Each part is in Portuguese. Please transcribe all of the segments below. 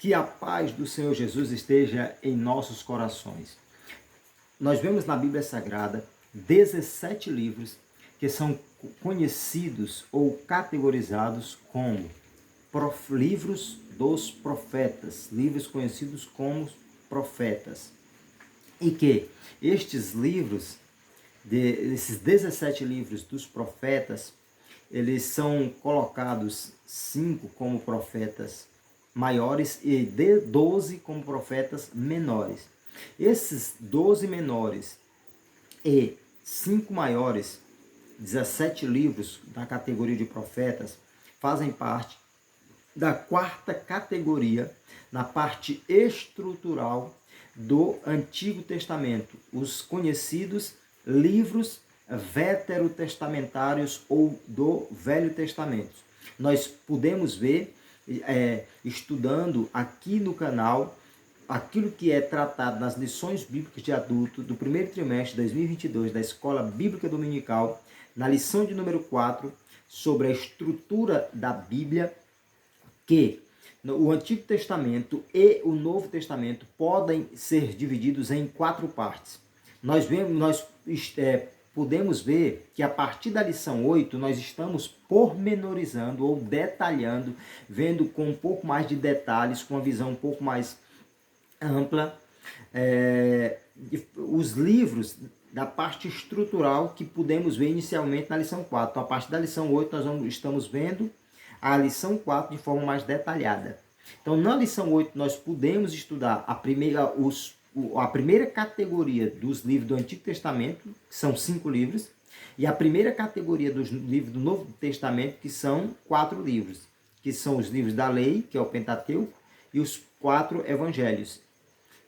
Que a paz do Senhor Jesus esteja em nossos corações. Nós vemos na Bíblia Sagrada 17 livros que são conhecidos ou categorizados como livros dos profetas, livros conhecidos como profetas. E que estes livros, esses 17 livros dos profetas, eles são colocados 5 como profetas maiores e 12 como profetas menores. Esses 12 menores e 5 maiores, 17 livros da categoria de profetas, fazem parte da quarta categoria na parte estrutural do Antigo Testamento, os conhecidos livros veterotestamentários ou do Velho Testamento. Nós podemos ver, estudando aqui no canal, aquilo que é tratado nas lições bíblicas de adulto do primeiro trimestre de 2022 da Escola Bíblica Dominical, na lição de número 4, sobre a estrutura da Bíblia, que o Antigo Testamento e o Novo Testamento podem ser divididos em 4 partes. Nós podemos ver que a partir da lição 8 nós estamos pormenorizando ou detalhando, vendo com um pouco mais de detalhes, com uma visão um pouco mais ampla, os livros da parte estrutural que podemos ver inicialmente na lição 4. Então, a partir da lição 8 nós estamos vendo a lição 4 de forma mais detalhada. Então, na lição 8 nós podemos estudar a primeira categoria dos livros do Antigo Testamento, que são 5 livros, e a primeira categoria dos livros do Novo Testamento, que são 4 livros, que são os livros da lei, que é o Pentateuco, e os 4 evangelhos.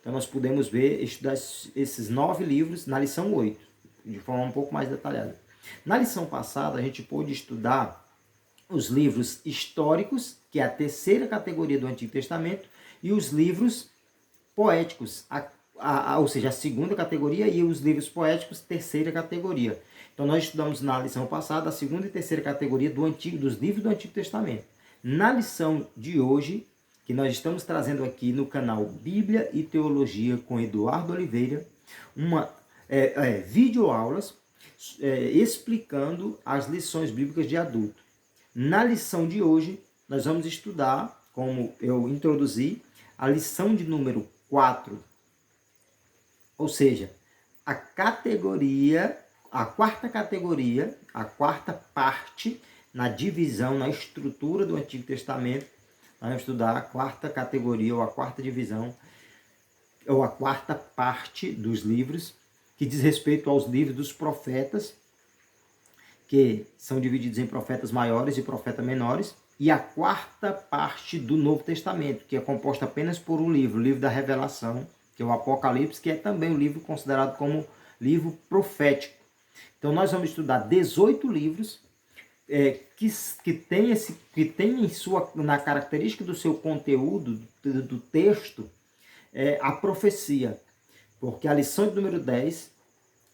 Então nós podemos estudar esses 9 livros na lição 8, de forma um pouco mais detalhada. Na lição passada a gente pôde estudar os livros históricos, que é a terceira categoria do Antigo Testamento, e os livros poéticos, ou seja, a segunda categoria, e os livros poéticos, terceira categoria. Então nós estudamos na lição passada a segunda e terceira categoria dos livros do Antigo Testamento. Na lição de hoje, que nós estamos trazendo aqui no canal Bíblia e Teologia com Eduardo Oliveira, videoaulas explicando as lições bíblicas de adulto. Na lição de hoje, nós vamos estudar, como eu introduzi, a lição de número 4, ou seja, a quarta categoria, a quarta parte na divisão, na estrutura do Antigo Testamento. Nós vamos estudar a quarta categoria, ou a quarta divisão, ou a quarta parte dos livros, que diz respeito aos livros dos profetas, que são divididos em profetas maiores e profetas menores, e a quarta parte do Novo Testamento, que é composta apenas por um livro, o livro da Revelação, que é o Apocalipse, que é também um livro considerado como livro profético. Então nós vamos estudar 18 livros que tem na característica do seu conteúdo, do texto, a profecia. Porque a lição de número 10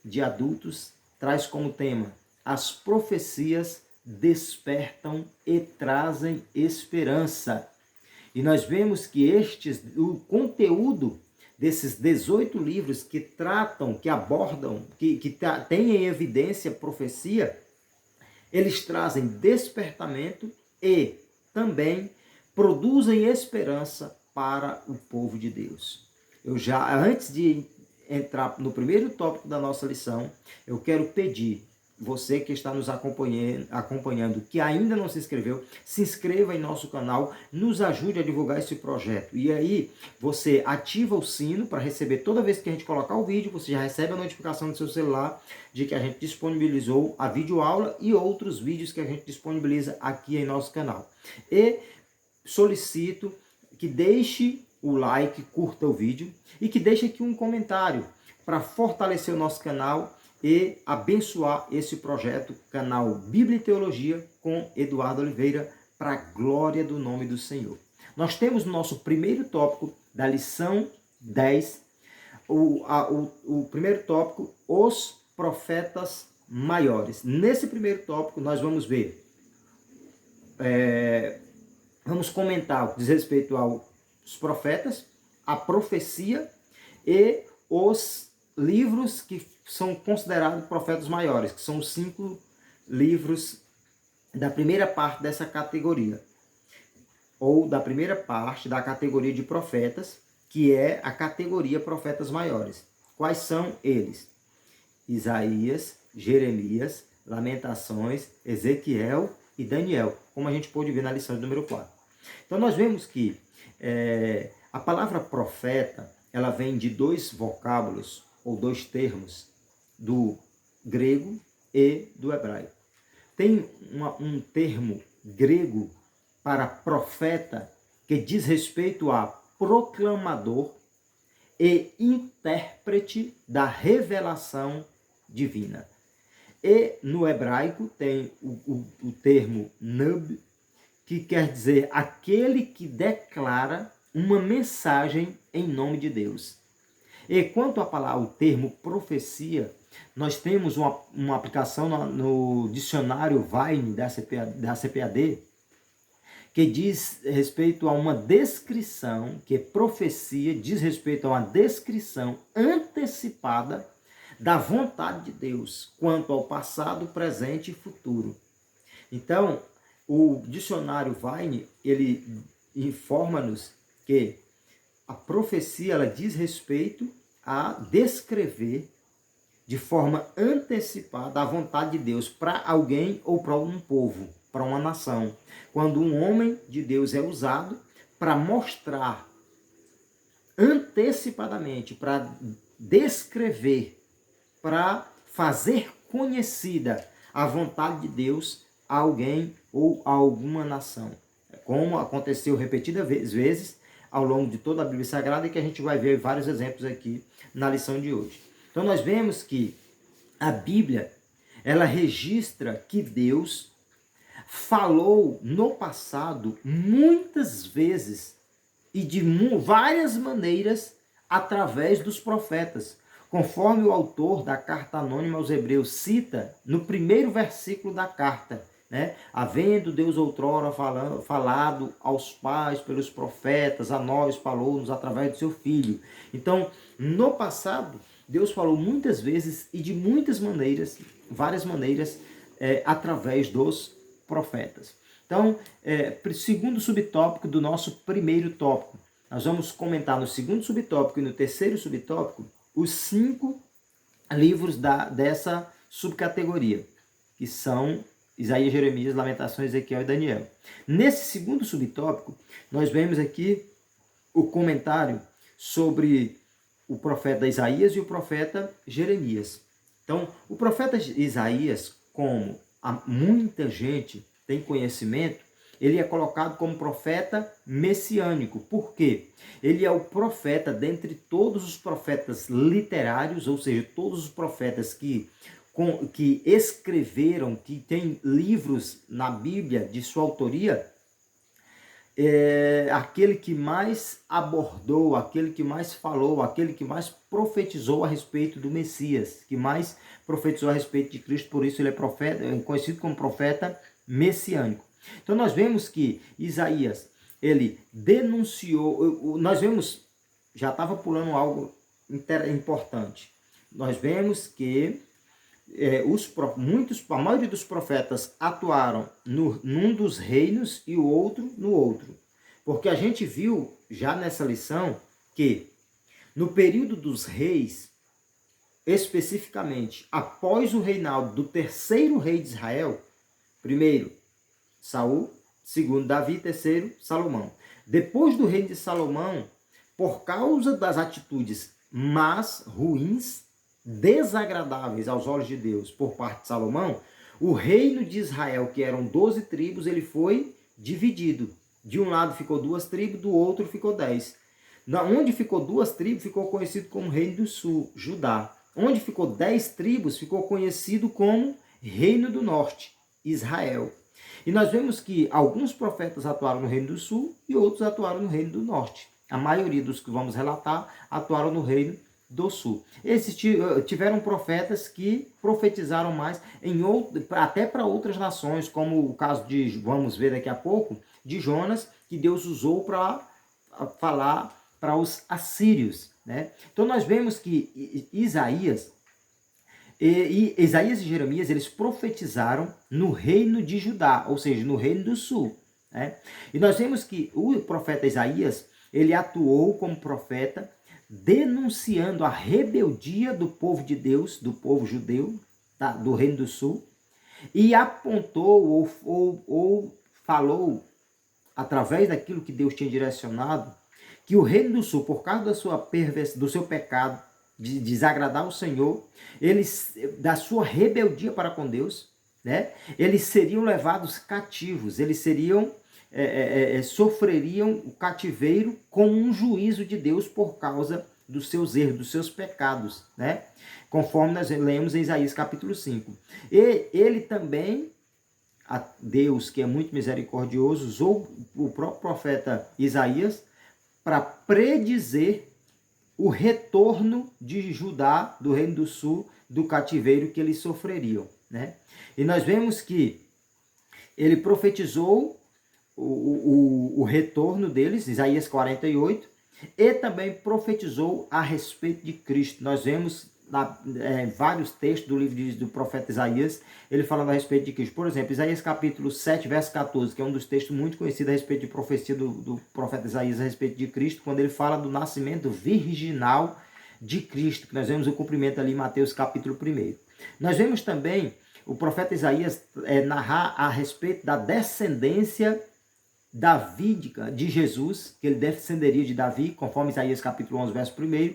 de adultos traz como tema: as profecias despertam e trazem esperança. E nós vemos que o conteúdo desses 18 livros que tratam, que abordam, que têm em evidência profecia, eles trazem despertamento e também produzem esperança para o povo de Deus. Antes de entrar no primeiro tópico da nossa lição, eu quero pedir, você que está nos acompanhando, que ainda não se inscreveu, se inscreva em nosso canal, nos ajude a divulgar esse projeto. E aí você ativa o sino para receber, toda vez que a gente colocar o vídeo, você já recebe a notificação no seu celular de que a gente disponibilizou a videoaula e outros vídeos que a gente disponibiliza aqui em nosso canal. E solicito que deixe o like, curta o vídeo e que deixe aqui um comentário para fortalecer o nosso canal e abençoar esse projeto, canal Bíblia e Teologia com Eduardo Oliveira, para a glória do nome do Senhor. Nós temos no nosso primeiro tópico da lição 10, o primeiro tópico, os profetas maiores. Nesse primeiro tópico nós vamos ver, vamos comentar o que diz respeito ao os profetas, a profecia e os livros que são considerados profetas maiores, que são os 5 livros da primeira parte dessa categoria, ou da primeira parte da categoria de profetas, que é a categoria profetas maiores. Quais são eles? Isaías, Jeremias, Lamentações, Ezequiel e Daniel, como a gente pôde ver na lição de número 4. Então nós vemos que a palavra profeta, ela vem de 2 vocábulos, ou 2 termos, do grego e do hebraico. Tem um termo grego para profeta que diz respeito a proclamador e intérprete da revelação divina. E no hebraico tem o termo nub, que quer dizer aquele que declara uma mensagem em nome de Deus. E quanto à palavra, o termo profecia, nós temos uma aplicação no dicionário Vine da CPAD, que diz respeito a uma descrição, que profecia diz respeito a uma descrição antecipada da vontade de Deus, quanto ao passado, presente e futuro. Então, o dicionário Vine, ele informa-nos que a profecia, ela diz respeito a descrever de forma antecipada a vontade de Deus para alguém ou para um povo, para uma nação. Quando um homem de Deus é usado para mostrar antecipadamente, para descrever, para fazer conhecida a vontade de Deus a alguém ou a alguma nação. Como aconteceu repetidas vezes ao longo de toda a Bíblia Sagrada, e que a gente vai ver vários exemplos aqui na lição de hoje. Então nós vemos que a Bíblia, ela registra que Deus falou no passado muitas vezes e de várias maneiras através dos profetas, conforme o autor da carta anônima aos Hebreus cita no primeiro versículo da carta, né? Havendo Deus outrora falado aos pais pelos profetas, a nós falou-nos através do seu Filho. Então, no passado, Deus falou muitas vezes e de muitas maneiras, várias maneiras, através dos profetas. Então, segundo subtópico do nosso primeiro tópico, nós vamos comentar no segundo subtópico e no terceiro subtópico os 5 livros dessa subcategoria, que são Isaías, Jeremias, Lamentações, Ezequiel e Daniel. Nesse segundo subtópico, nós vemos aqui o comentário sobre o profeta Isaías e o profeta Jeremias. Então, o profeta Isaías, como muita gente tem conhecimento, ele é colocado como profeta messiânico. Por quê? Ele é o profeta dentre todos os profetas literários, ou seja, todos os profetas que escreveram, que têm livros na Bíblia de sua autoria, aquele que mais abordou, aquele que mais falou, aquele que mais profetizou a respeito do Messias, que mais profetizou a respeito de Cristo, por isso ele é conhecido como profeta messiânico. Então nós vemos que Isaías, ele denunciou, nós vemos, já estava pulando algo importante, nós vemos que a maioria dos profetas atuaram num dos reinos e o outro no outro. Porque a gente viu já nessa lição que no período dos reis, especificamente após o reinado do terceiro rei de Israel, primeiro Saul, segundo Davi, terceiro Salomão. Depois do reino de Salomão, por causa das atitudes más, ruins, desagradáveis aos olhos de Deus por parte de Salomão, o reino de Israel, que eram 12 tribos, ele foi dividido. De um lado ficou 2 tribos, do outro ficou 10. Onde ficou 2 tribos, ficou conhecido como Reino do Sul, Judá. Onde ficou 10 tribos, ficou conhecido como Reino do Norte, Israel. E nós vemos que alguns profetas atuaram no Reino do Sul e outros atuaram no Reino do Norte. A maioria dos que vamos relatar atuaram no Reino do Sul. Tiveram profetas que profetizaram mais até para outras nações, como o caso de, vamos ver daqui a pouco, de Jonas, que Deus usou para falar para os assírios, né? Então nós vemos que Isaías e Jeremias, eles profetizaram no reino de Judá, ou seja, no reino do sul, né? E nós vemos que o profeta Isaías, ele atuou como profeta, denunciando a rebeldia do povo de Deus, do povo judeu, tá? Do reino do sul, e apontou ou falou, através daquilo que Deus tinha direcionado, que o reino do sul, por causa da sua do seu pecado, de desagradar o Senhor, eles, da sua rebeldia para com Deus, né? Eles seriam levados cativos, eles seriam sofreriam o cativeiro com um juízo de Deus por causa dos seus erros, dos seus pecados, né? Conforme nós lemos em Isaías capítulo 5. E ele também, a Deus, que é muito misericordioso, usou o próprio profeta Isaías para predizer o retorno de Judá, do reino do sul, do cativeiro que eles sofreriam, né? E nós vemos que ele profetizou o retorno deles, Isaías 48, e também profetizou a respeito de Cristo. Nós vemos vários textos do livro do profeta Isaías, ele falando a respeito de Cristo. Por exemplo, Isaías capítulo 7, verso 14, que é um dos textos muito conhecidos a respeito de profecia do profeta Isaías a respeito de Cristo, quando ele fala do nascimento virginal de Cristo, que nós vemos o cumprimento ali em Mateus capítulo 1. Nós vemos também o profeta Isaías narrar a respeito da descendência davídica de Jesus, que ele descenderia de Davi, conforme Isaías capítulo 11, verso 1.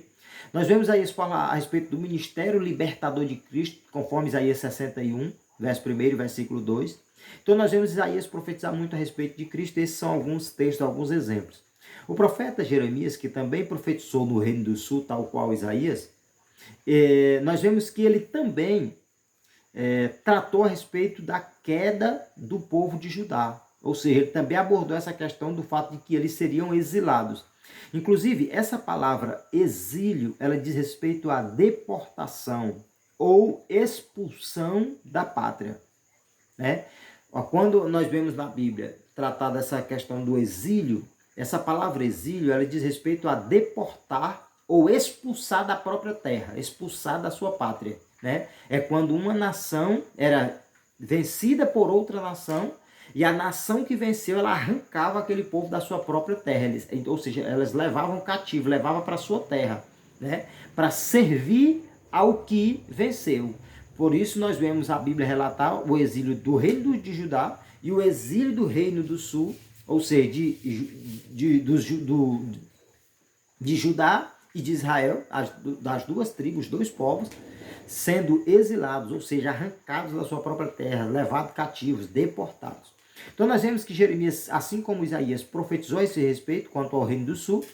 Nós vemos Isaías falar a respeito do ministério libertador de Cristo, conforme Isaías 61, verso 1, versículo 2. Então nós vemos Isaías profetizar muito a respeito de Cristo. Esses são alguns textos, alguns exemplos. O profeta Jeremias, que também profetizou no reino do sul, tal qual Isaías, nós vemos que ele também tratou a respeito da queda do povo de Judá. Ou seja, ele também abordou essa questão do fato de que eles seriam exilados. Inclusive, essa palavra exílio, ela diz respeito à deportação ou expulsão da pátria, né? Quando nós vemos na Bíblia tratar dessa questão do exílio, essa palavra exílio, ela diz respeito a deportar ou expulsar da própria terra, expulsar da sua pátria, né? É quando uma nação era vencida por outra nação, e a nação que venceu, ela arrancava aquele povo da sua própria terra. Ou seja, elas levavam cativo, levavam para a sua terra, né? Para servir ao que venceu. Por isso nós vemos a Bíblia relatar o exílio do reino de Judá e o exílio do reino do sul, ou seja, de Judá e de Israel, das duas tribos, os dois povos, sendo exilados, ou seja, arrancados da sua própria terra, levados cativos, deportados. Então nós vemos que Jeremias, assim como Isaías, profetizou a esse respeito quanto ao reino do sul,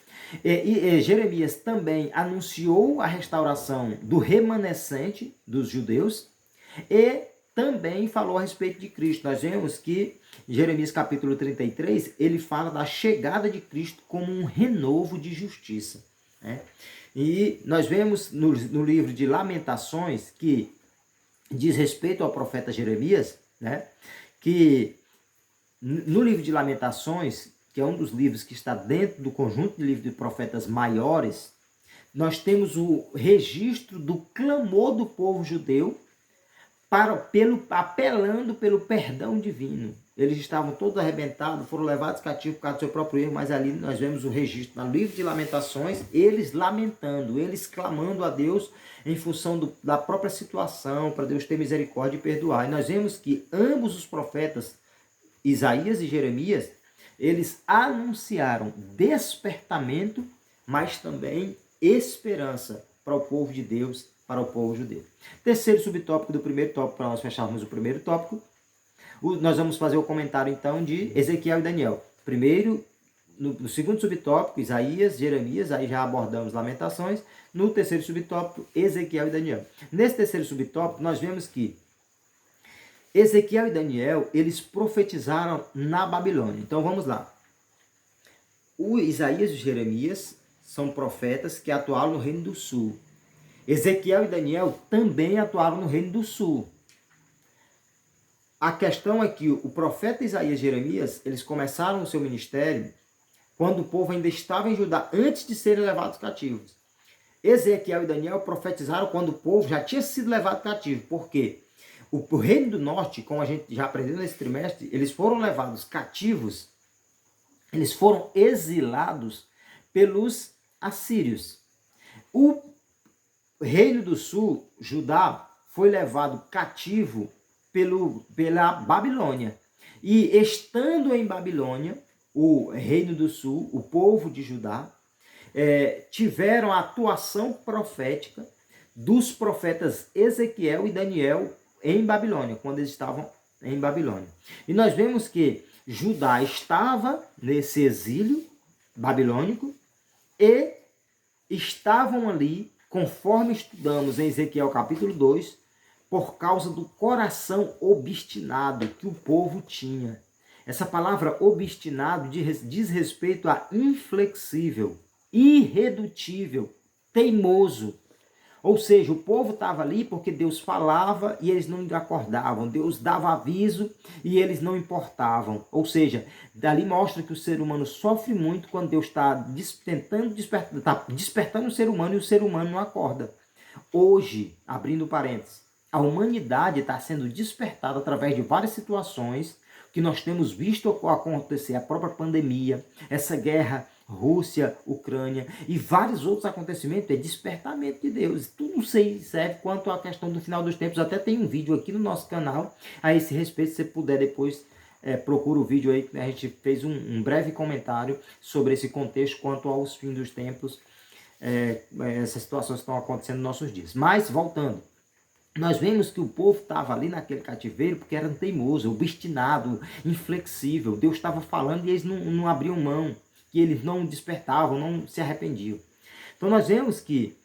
e Jeremias também anunciou a restauração do remanescente dos judeus, e também falou a respeito de Cristo. Nós vemos que Jeremias capítulo 33, ele fala da chegada de Cristo como um renovo de justiça, né? E nós vemos no livro de Lamentações, que diz respeito ao profeta Jeremias, né, que no livro de Lamentações, que é um dos livros que está dentro do conjunto de livros de profetas maiores, nós temos o registro do clamor do povo judeu apelando pelo perdão divino. Eles estavam todos arrebentados, foram levados cativos por causa do seu próprio erro, mas ali nós vemos o registro no livro de Lamentações, eles lamentando, eles clamando a Deus em função da própria situação, para Deus ter misericórdia e perdoar. E nós vemos que ambos os profetas, Isaías e Jeremias, eles anunciaram despertamento, mas também esperança para o povo de Deus, para o povo judeu. Terceiro subtópico do primeiro tópico, para nós fecharmos o primeiro tópico, nós vamos fazer o comentário então de Ezequiel e Daniel. Primeiro, no segundo subtópico, Isaías, Jeremias, aí já abordamos Lamentações. No terceiro subtópico, Ezequiel e Daniel. Nesse terceiro subtópico, nós vemos que Ezequiel e Daniel, eles profetizaram na Babilônia. Então vamos lá. O Isaías e Jeremias são profetas que atuaram no reino do sul. Ezequiel e Daniel também atuaram no reino do sul. A questão é que o profeta Isaías e Jeremias, eles começaram o seu ministério quando o povo ainda estava em Judá, antes de serem levados cativos. Ezequiel e Daniel profetizaram quando o povo já tinha sido levado cativo. Por quê? O reino do norte, como a gente já aprendeu nesse trimestre, eles foram levados cativos, eles foram exilados pelos assírios. O reino do sul, Judá, foi levado cativo pela Babilônia. E estando em Babilônia, o reino do sul, o povo de Judá, tiveram a atuação profética dos profetas Ezequiel e Daniel em Babilônia, quando eles estavam em Babilônia. E nós vemos que Judá estava nesse exílio babilônico e estavam ali, conforme estudamos em Ezequiel capítulo 2, por causa do coração obstinado que o povo tinha. Essa palavra obstinado diz respeito a inflexível, irredutível, teimoso. Ou seja, o povo estava ali porque Deus falava e eles não acordavam. Deus dava aviso e eles não importavam. Ou seja, dali mostra que o ser humano sofre muito quando Deus está tentando despertando o ser humano e o ser humano não acorda. Hoje, abrindo parênteses, a humanidade está sendo despertada através de várias situações que nós temos visto acontecer, a própria pandemia, essa guerra Rússia, Ucrânia e vários outros acontecimentos, é despertamento de Deus. Tudo serve quanto à questão do final dos tempos. Até tem um vídeo aqui no nosso canal a esse respeito, se você puder depois procura o vídeo aí, que a gente fez um breve comentário sobre esse contexto quanto aos fins dos tempos, essas situações que estão acontecendo nos nossos dias. Mas, voltando, nós vemos que o povo estava ali naquele cativeiro porque era teimoso, obstinado, inflexível. Deus estava falando e eles não abriam mão, que eles não despertavam, não se arrependiam. Então nós vemos que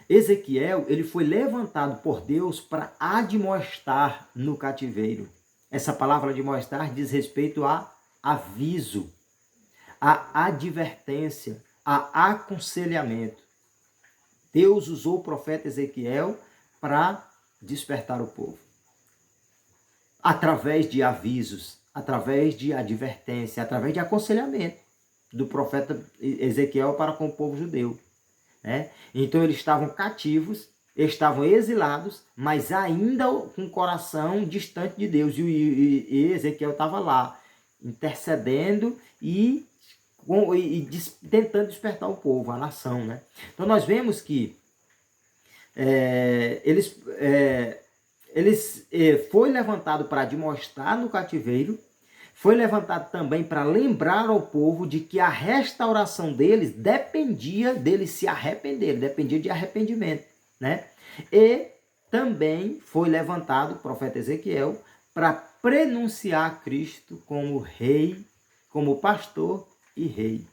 Ezequiel, ele foi levantado por Deus para admoestar no cativeiro. Essa palavra admoestar diz respeito a aviso, a advertência, a aconselhamento. Deus usou o profeta Ezequiel para despertar o povo. Através de avisos, através de advertência, através de aconselhamento do profeta Ezequiel para com o povo judeu. Então eles estavam cativos, estavam exilados, mas ainda com o coração distante de Deus. E Ezequiel estava lá, intercedendo e tentando despertar o povo, a nação. Então nós vemos que foi levantado para admoestar no cativeiro, foi levantado também para lembrar ao povo de que a restauração deles dependia deles se arrependerem, dependia de arrependimento. E também foi levantado o profeta Ezequiel para prenunciar Cristo como rei, como pastor e rei,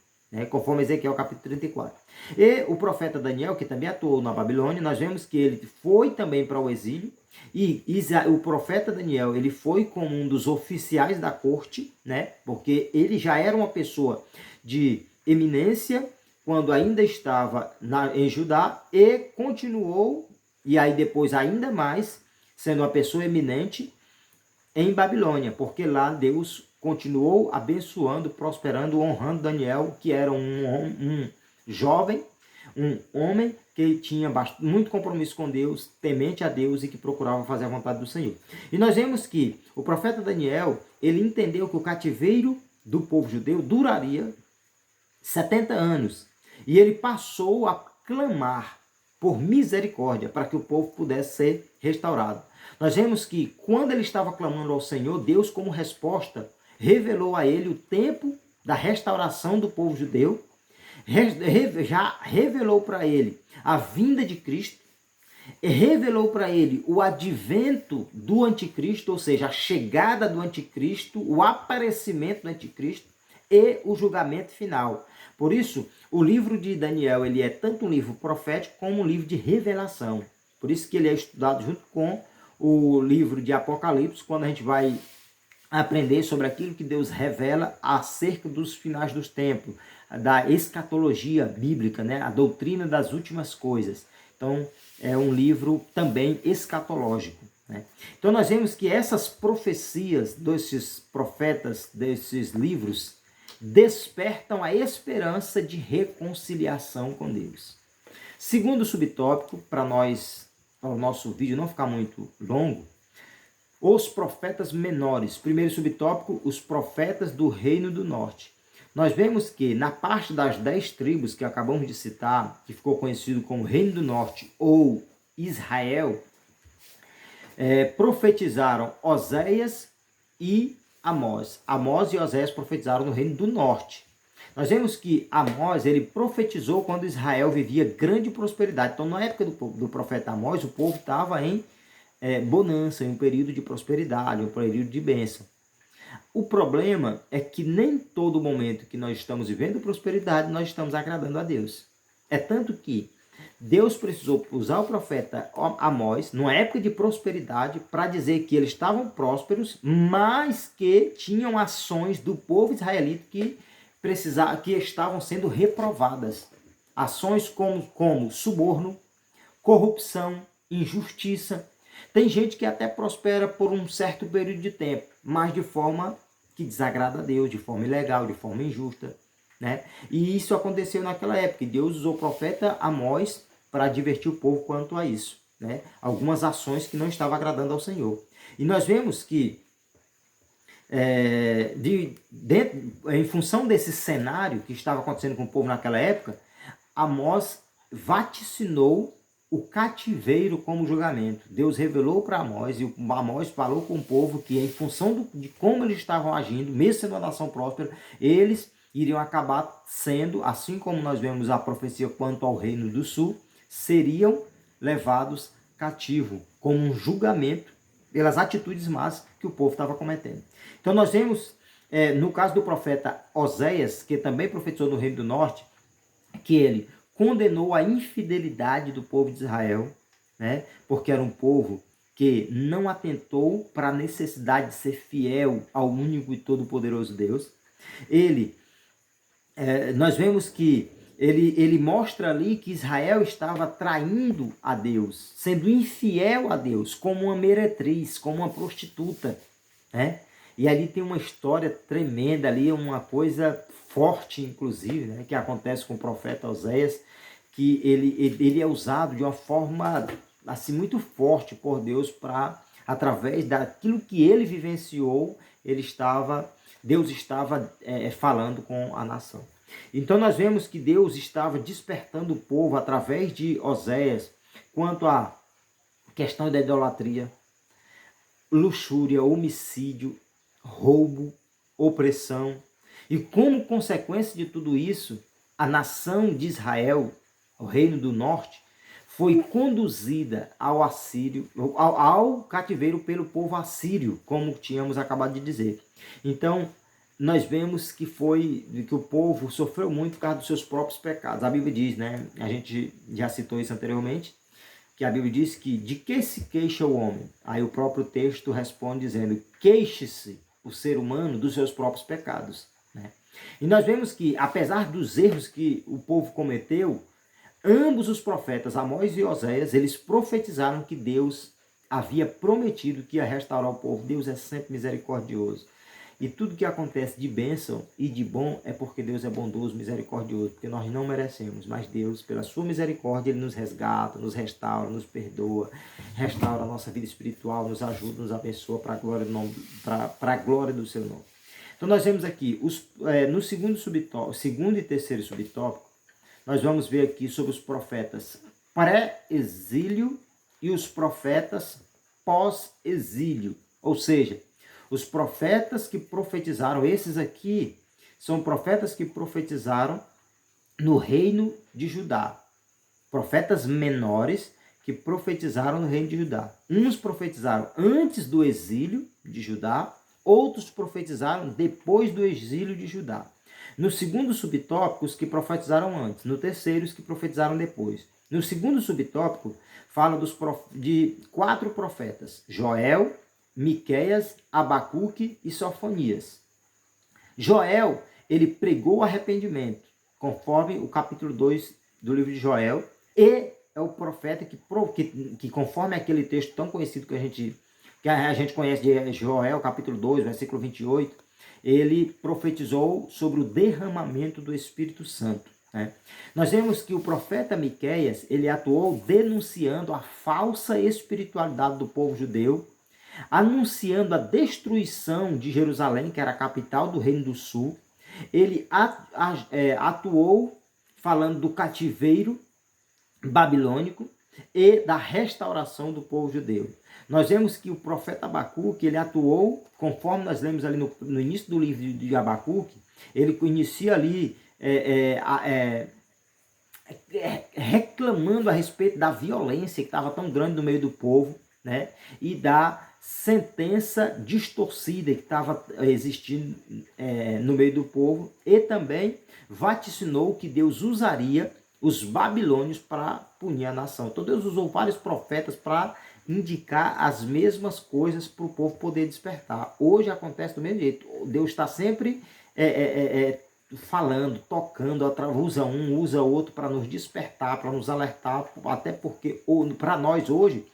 conforme Ezequiel capítulo 34. E o profeta Daniel, que também atuou na Babilônia, nós vemos que ele foi também para o exílio, e o profeta Daniel, ele foi como um dos oficiais da corte, porque ele já era uma pessoa de eminência quando ainda estava em Judá, e continuou, e aí depois ainda mais, sendo uma pessoa eminente em Babilônia, porque lá Deus continuou abençoando, prosperando, honrando Daniel, que era um jovem, um homem que tinha muito compromisso com Deus, temente a Deus e que procurava fazer a vontade do Senhor. E nós vemos que o profeta Daniel, ele entendeu que o cativeiro do povo judeu duraria 70 anos. E ele passou a clamar por misericórdia para que o povo pudesse ser restaurado. Nós vemos que quando ele estava clamando ao Senhor, Deus, como resposta, revelou a ele o tempo da restauração do povo judeu, já revelou para ele a vinda de Cristo, revelou para ele o advento do anticristo, ou seja, a chegada do anticristo, o aparecimento do anticristo e o julgamento final. Por isso, o livro de Daniel, ele é tanto um livro profético como um livro de revelação. Por isso que ele é estudado junto com o livro de Apocalipse, quando a gente vai aprender sobre aquilo que Deus revela acerca dos finais dos tempos, da escatologia bíblica, a doutrina das últimas coisas. Então, é um livro também escatológico. Então, nós vemos que essas profecias desses profetas, desses livros despertam a esperança de reconciliação com Deus. Segundo subtópico, para o nosso vídeo não ficar muito longo, os profetas menores. Primeiro subtópico, os profetas do Reino do Norte. Nós vemos que na parte das 10 tribos que acabamos de citar, que ficou conhecido como Reino do Norte ou Israel, profetizaram Oséias e Amós. Amós e Oséias profetizaram no Reino do Norte. Nós vemos que Amós, ele profetizou quando Israel vivia grande prosperidade. Então, na época do profeta Amós, o povo estava em bonança, em um período de prosperidade, um período de bênção. O problema é que nem todo momento que nós estamos vivendo prosperidade, nós estamos agradando a Deus. É tanto que Deus precisou usar o profeta Amós, numa época de prosperidade, para dizer que eles estavam prósperos, mas que tinham ações do povo israelita que estavam sendo reprovadas. Ações como suborno, corrupção, injustiça. Tem gente que até prospera por um certo período de tempo, mas de forma que desagrada a Deus, de forma ilegal, de forma injusta, né? E isso aconteceu naquela época. Deus usou o profeta Amós para advertir o povo quanto a isso, né? Algumas ações que não estavam agradando ao Senhor. E nós vemos que em função desse cenário que estava acontecendo com o povo naquela época, Amós vaticinou o cativeiro como julgamento. Deus revelou para Amós, e Amós falou com o povo que, em função de como eles estavam agindo, mesmo sendo uma nação próspera, eles iriam acabar sendo, assim como nós vemos a profecia quanto ao Reino do Sul, seriam levados cativo, como um julgamento pelas atitudes más que o povo estava cometendo. Então nós vemos, no caso do profeta Oséias, que também profetizou no Reino do Norte, que ele condenou a infidelidade do povo de Israel, né? Porque era um povo que não atentou para a necessidade de ser fiel ao único e todo-poderoso Deus. Nós vemos que ele mostra ali que Israel estava traindo a Deus, sendo infiel a Deus, como uma meretriz, como uma prostituta, né? E ali tem uma história tremenda, ali uma coisa forte, inclusive, né, que acontece com o profeta Oséias, que ele é usado de uma forma assim muito forte por Deus para, através daquilo que ele vivenciou, Deus estava falando com a nação. Então nós vemos que Deus estava despertando o povo através de Oséias quanto à questão da idolatria, luxúria, homicídio, roubo, opressão. E como consequência de tudo isso, a nação de Israel, o Reino do Norte, foi conduzida ao cativeiro pelo povo assírio, como tínhamos acabado de dizer. Então, nós vemos que o povo sofreu muito por causa dos seus próprios pecados. A Bíblia diz, né? A gente já citou isso anteriormente, que a Bíblia diz que de que se queixa o homem? Aí o próprio texto responde dizendo, queixe-se o ser humano dos seus próprios pecados, né? E nós vemos que, apesar dos erros que o povo cometeu, ambos os profetas, Amós e Oséias, eles profetizaram que Deus havia prometido que ia restaurar o povo. Deus é sempre misericordioso. E tudo que acontece de bênção e de bom é porque Deus é bondoso, misericordioso, porque nós não merecemos, mas Deus, pela sua misericórdia, Ele nos resgata, nos restaura, nos perdoa, restaura a nossa vida espiritual, nos ajuda, nos abençoa para a glória do seu nome. Então nós vemos aqui, no segundo e terceiro subtópico, nós vamos ver aqui sobre os profetas pré-exílio e os profetas pós-exílio, ou seja, os profetas que profetizaram, esses aqui são profetas que profetizaram no reino de Judá. Profetas menores que profetizaram no reino de Judá. Uns profetizaram antes do exílio de Judá, outros profetizaram depois do exílio de Judá. No segundo subtópico, os que profetizaram antes. No terceiro, os que profetizaram depois. No segundo subtópico, fala de 4 profetas. Joel, Miqueias, Abacuque e Sofonias. Joel, ele pregou arrependimento, conforme o capítulo 2 do livro de Joel, e é o profeta que conforme aquele texto tão conhecido que a gente conhece de Joel, capítulo 2, versículo 28, ele profetizou sobre o derramamento do Espírito Santo, né? Nós vemos que o profeta Miqueias, ele atuou denunciando a falsa espiritualidade do povo judeu, anunciando a destruição de Jerusalém, que era a capital do Reino do Sul. Ele atuou falando do cativeiro babilônico e da restauração do povo judeu. Nós vemos que o profeta Abacuque, ele atuou, conforme nós lemos ali no início do livro de Abacuque, ele inicia ali reclamando a respeito da violência que estava tão grande no meio do povo, né? E da sentença distorcida que estava existindo no meio do povo, e também vaticinou que Deus usaria os babilônios para punir a nação. Então Deus usou vários profetas para indicar as mesmas coisas para o povo poder despertar. Hoje acontece do mesmo jeito. Deus está sempre falando, tocando, usa um, usa outro para nos despertar, para nos alertar, até porque para nós hoje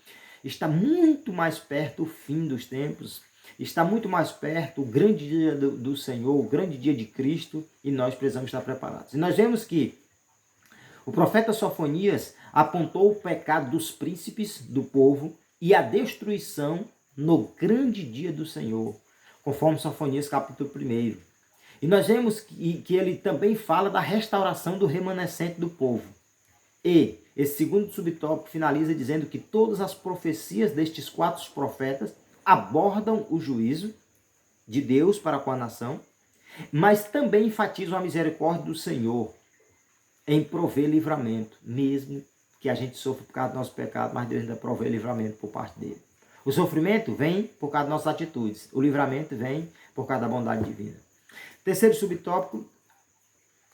está muito mais perto o fim dos tempos, está muito mais perto o grande dia do Senhor, o grande dia de Cristo, e nós precisamos estar preparados. E nós vemos que o profeta Sofonias apontou o pecado dos príncipes do povo e a destruição no grande dia do Senhor, conforme Sofonias capítulo 1. E nós vemos que ele também fala da restauração do remanescente do povo. E esse segundo subtópico finaliza dizendo que todas as profecias destes 4 profetas abordam o juízo de Deus para com a nação, mas também enfatizam a misericórdia do Senhor em prover livramento, mesmo que a gente sofra por causa do nosso pecado, mas Deus ainda provê livramento por parte dele. O sofrimento vem por causa das nossas atitudes, o livramento vem por causa da bondade divina. Terceiro subtópico,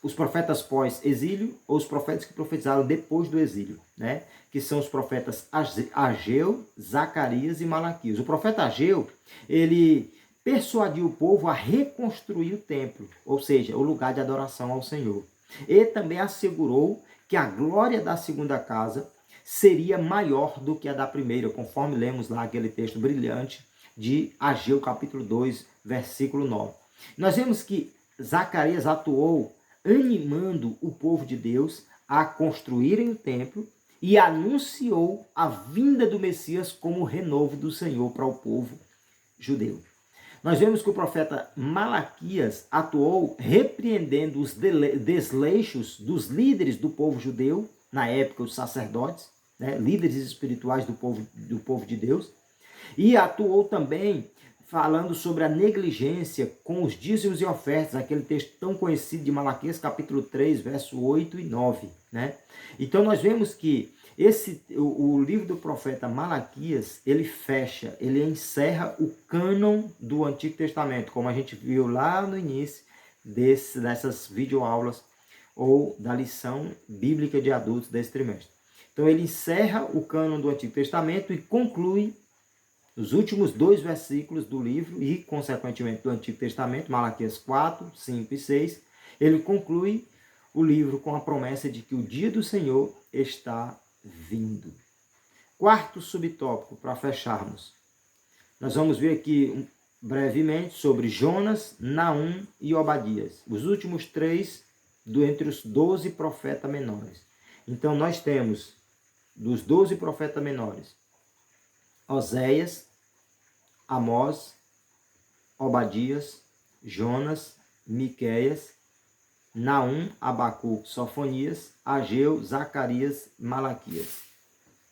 os profetas pós-exílio, ou os profetas que profetizaram depois do exílio, né? Que são os profetas Ageu, Zacarias e Malaquias. O profeta Ageu, ele persuadiu o povo a reconstruir o templo, ou seja, o lugar de adoração ao Senhor. E também assegurou que a glória da segunda casa seria maior do que a da primeira, conforme lemos lá aquele texto brilhante de Ageu capítulo 2, versículo 9. Nós vemos que Zacarias atuou animando o povo de Deus a construírem o templo e anunciou a vinda do Messias como o renovo do Senhor para o povo judeu. Nós vemos que o profeta Malaquias atuou repreendendo os desleixos dos líderes do povo judeu, na época os sacerdotes, né, líderes espirituais do povo de Deus, e atuou também falando sobre a negligência com os dízimos e ofertas, aquele texto tão conhecido de Malaquias, capítulo 3, verso 8 e 9. Né? Então nós vemos que o livro do profeta Malaquias, ele encerra o cânon do Antigo Testamento, como a gente viu lá no início dessas videoaulas ou da lição bíblica de adultos desse trimestre. Então ele encerra o cânon do Antigo Testamento e conclui os últimos 2 versículos do livro e, consequentemente, do Antigo Testamento, Malaquias 4, 5 e 6, ele conclui o livro com a promessa de que o dia do Senhor está vindo. Quarto subtópico, para fecharmos. Nós vamos ver aqui brevemente sobre Jonas, Naum e Obadias. Os últimos 3 entre os 12 profetas menores. Então nós temos, dos 12 profetas menores, Oséias, Amós, Obadias, Jonas, Miqueias, Naum, Abacuque, Sofonias, Ageu, Zacarias, Malaquias.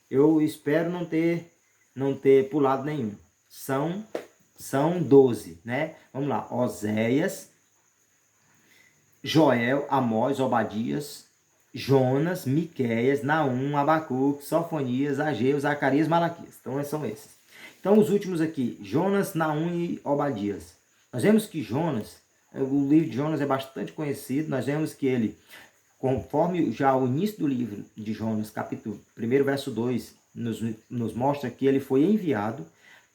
Eu espero não ter pulado nenhum. São 12, né? Vamos lá. Oséias, Joel, Amós, Obadias, Jonas, Miqueias, Naum, Abacuque, Sofonias, Ageu, Zacarias, Malaquias. Então são esses. Então os últimos aqui, Jonas, Naum e Obadias. Nós vemos que Jonas, o livro de Jonas é bastante conhecido. Nós vemos que ele, conforme já o início do livro de Jonas, capítulo 1, verso 2, nos mostra que ele foi enviado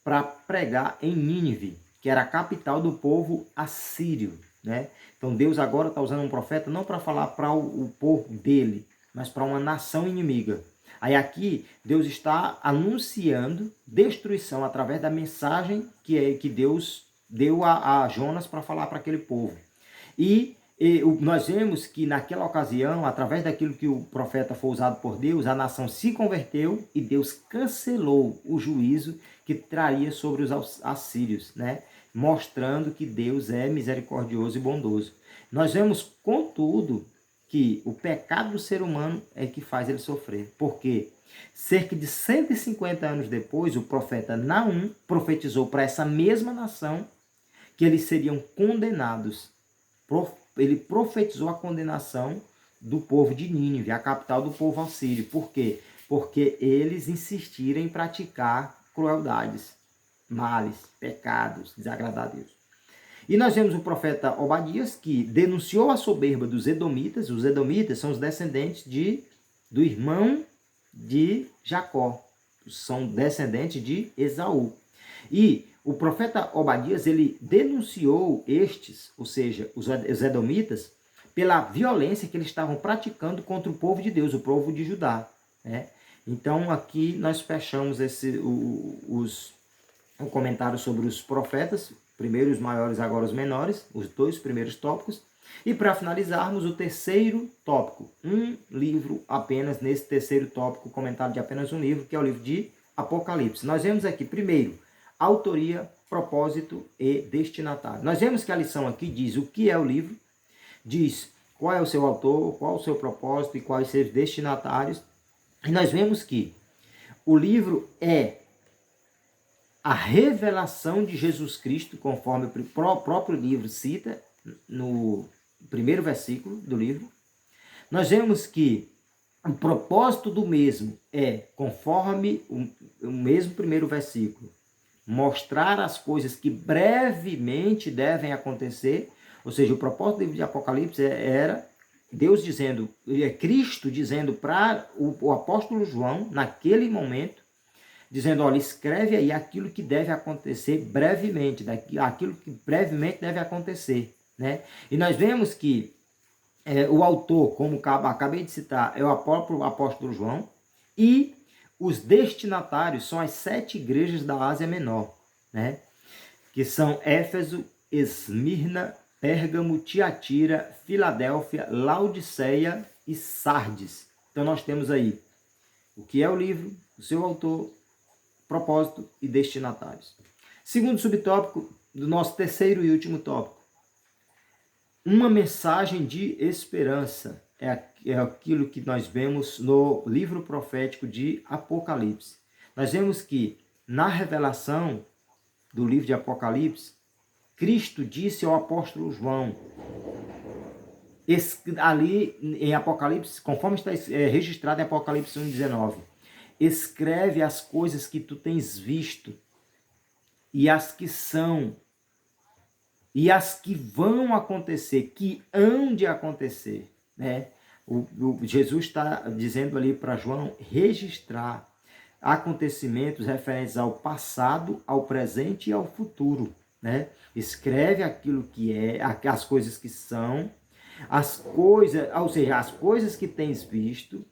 para pregar em Nínive, que era a capital do povo assírio, né? Então Deus agora está usando um profeta não para falar para o povo dele, mas para uma nação inimiga. Aí aqui Deus está anunciando destruição através da mensagem que Deus deu a Jonas para falar para aquele povo. Nós vemos que naquela ocasião, através daquilo que o profeta foi usado por Deus, a nação se converteu e Deus cancelou o juízo que traria sobre os assírios, né? Mostrando que Deus é misericordioso e bondoso. Nós vemos, contudo, que o pecado do ser humano é que faz ele sofrer. Por quê? Cerca de 150 anos depois, o profeta Naum profetizou para essa mesma nação que eles seriam condenados. Ele profetizou a condenação do povo de Nínive, a capital do povo assírio. Por quê? Porque eles insistiram em praticar crueldades, males, pecados, desagradar a Deus. E nós vemos o profeta Obadias, que denunciou a soberba dos edomitas. Os edomitas são os descendentes do irmão de Jacó. São descendentes de Esaú. E o profeta Obadias, ele denunciou estes, ou seja, os edomitas, pela violência que eles estavam praticando contra o povo de Deus, o povo de Judá, né? Então, aqui nós fechamos o comentário sobre os profetas, primeiro os maiores, agora os menores, os dois primeiros tópicos. E para finalizarmos, o terceiro tópico, um livro apenas nesse terceiro tópico, comentário de apenas um livro, que é o livro de Apocalipse. Nós vemos aqui, primeiro, autoria, propósito e destinatário. Nós vemos que a lição aqui diz o que é o livro, diz qual é o seu autor, qual o seu propósito e quais seus destinatários. E nós vemos que o livro é a revelação de Jesus Cristo, conforme o próprio livro cita no primeiro versículo do livro. Nós vemos que o propósito do mesmo é, conforme o mesmo primeiro versículo, mostrar as coisas que brevemente devem acontecer. Ou seja, o propósito do livro de Apocalipse era Deus dizendo, Cristo dizendo para o apóstolo João, naquele momento, dizendo, olha, escreve aí aquilo que deve acontecer brevemente, aquilo que brevemente deve acontecer, né? E nós vemos que o autor, como acabei de citar, é o próprio apóstolo João, e os destinatários são as 7 igrejas da Ásia Menor, né? Que são Éfeso, Esmirna, Pérgamo, Tiatira, Filadélfia, Laodiceia e Sardes. Então nós temos aí o que é o livro, o seu autor, propósito e destinatários. Segundo subtópico do nosso terceiro e último tópico, uma mensagem de esperança. É aquilo que nós vemos no livro profético de Apocalipse. Nós vemos que na revelação do livro de Apocalipse, Cristo disse ao apóstolo João, ali em Apocalipse, conforme está registrado em Apocalipse 1,19, escreve as coisas que tu tens visto, e as que são, e as que vão acontecer, que hão de acontecer, né? Jesus está dizendo ali para João registrar acontecimentos referentes ao passado, ao presente e ao futuro, né? Escreve aquilo que é, as coisas que são, as coisas, ou seja, as coisas que tens visto,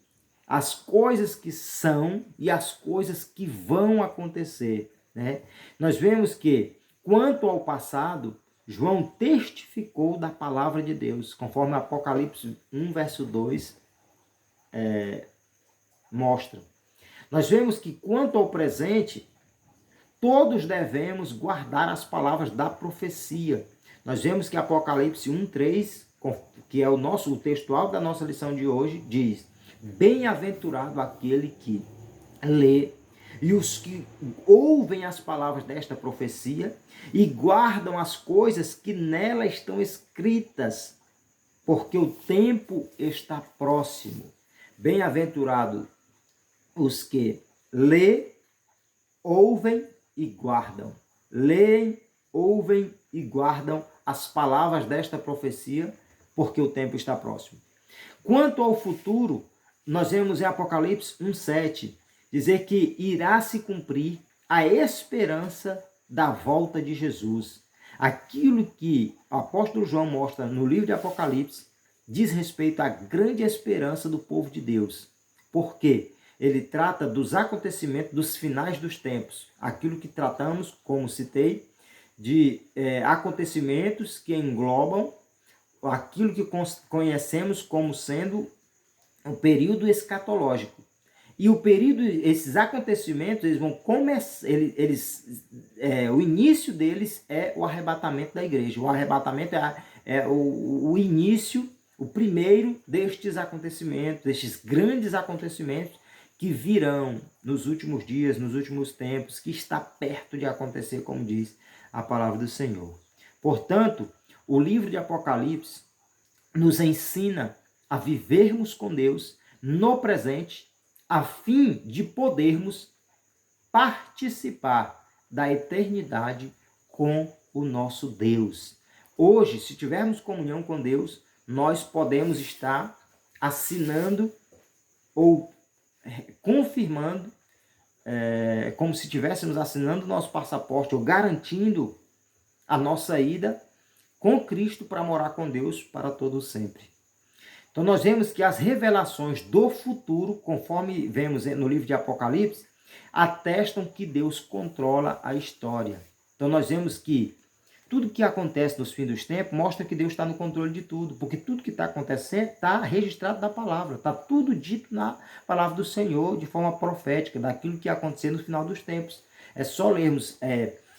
as coisas que são e as coisas que vão acontecer, né? Nós vemos que, quanto ao passado, João testificou da palavra de Deus, conforme Apocalipse 1, verso 2 mostra. Nós vemos que, quanto ao presente, todos devemos guardar as palavras da profecia. Nós vemos que Apocalipse 1, 3, que é o textual da nossa lição de hoje, diz: bem-aventurado aquele que lê e os que ouvem as palavras desta profecia e guardam as coisas que nela estão escritas, porque o tempo está próximo. Bem-aventurado os que lê, ouvem e guardam. Leem, ouvem e guardam as palavras desta profecia, porque o tempo está próximo. Quanto ao futuro, nós vemos em Apocalipse 1,7 dizer que irá se cumprir a esperança da volta de Jesus. Aquilo que o apóstolo João mostra no livro de Apocalipse diz respeito à grande esperança do povo de Deus. Por quê? Ele trata dos acontecimentos dos finais dos tempos. Aquilo que tratamos, como citei, de acontecimentos que englobam aquilo que conhecemos como sendo o período escatológico. E o período, esses acontecimentos, eles vão começar, o início deles é o arrebatamento da igreja. O arrebatamento é o início, o primeiro destes acontecimentos, destes grandes acontecimentos que virão nos últimos dias, nos últimos tempos, que está perto de acontecer, como diz a palavra do Senhor. Portanto, o livro de Apocalipse nos ensina a vivermos com Deus no presente, a fim de podermos participar da eternidade com o nosso Deus. Hoje, se tivermos comunhão com Deus, nós podemos estar assinando ou confirmando, como se estivéssemos assinando o nosso passaporte ou garantindo a nossa ida com Cristo para morar com Deus para todo sempre. Então nós vemos que as revelações do futuro, conforme vemos no livro de Apocalipse, atestam que Deus controla a história. Então nós vemos que tudo que acontece nos fins dos tempos mostra que Deus está no controle de tudo, porque tudo que está acontecendo está registrado na palavra, está tudo dito na palavra do Senhor de forma profética, daquilo que ia acontecer no final dos tempos. É só lermos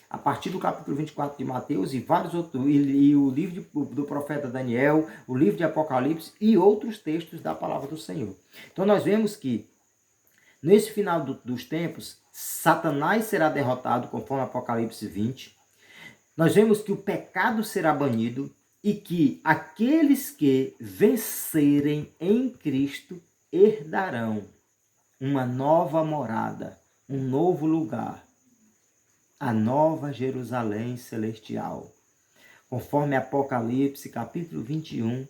a partir do capítulo 24 de Mateus e vários outros, e o livro do profeta Daniel, o livro de Apocalipse e outros textos da palavra do Senhor. Então nós vemos que nesse final dos tempos, Satanás será derrotado, conforme Apocalipse 20. Nós vemos que o pecado será banido e que aqueles que vencerem em Cristo herdarão uma nova morada, um novo lugar, a nova Jerusalém celestial. Conforme Apocalipse, capítulo 21,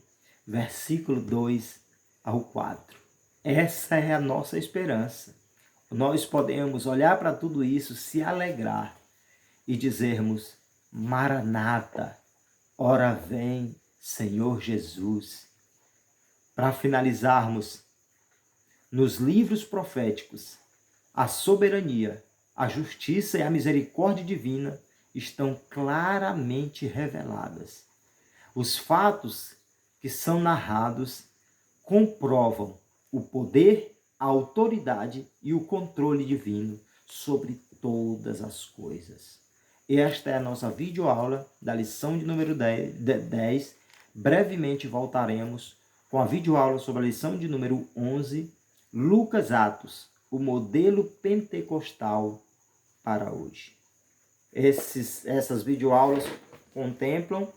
versículo 2 ao 4. Essa é a nossa esperança. Nós podemos olhar para tudo isso, se alegrar e dizermos: Maranata, ora vem, Senhor Jesus. Para finalizarmos, nos livros proféticos, a soberania, a justiça e a misericórdia divina estão claramente reveladas. Os fatos que são narrados comprovam o poder, a autoridade e o controle divino sobre todas as coisas. Esta é a nossa videoaula da lição de número 10. Brevemente voltaremos com a videoaula sobre a lição de número 11, Lucas Atos, o modelo pentecostal para hoje. Essas videoaulas contemplam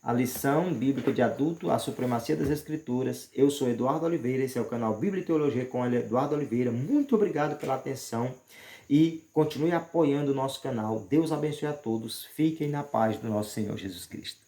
a lição bíblica de adulto, a supremacia das escrituras. Eu sou Eduardo Oliveira, esse é o canal Bíblia e Teologia com Eduardo Oliveira. Muito obrigado pela atenção e continue apoiando o nosso canal. Deus abençoe a todos. Fiquem na paz do nosso Senhor Jesus Cristo.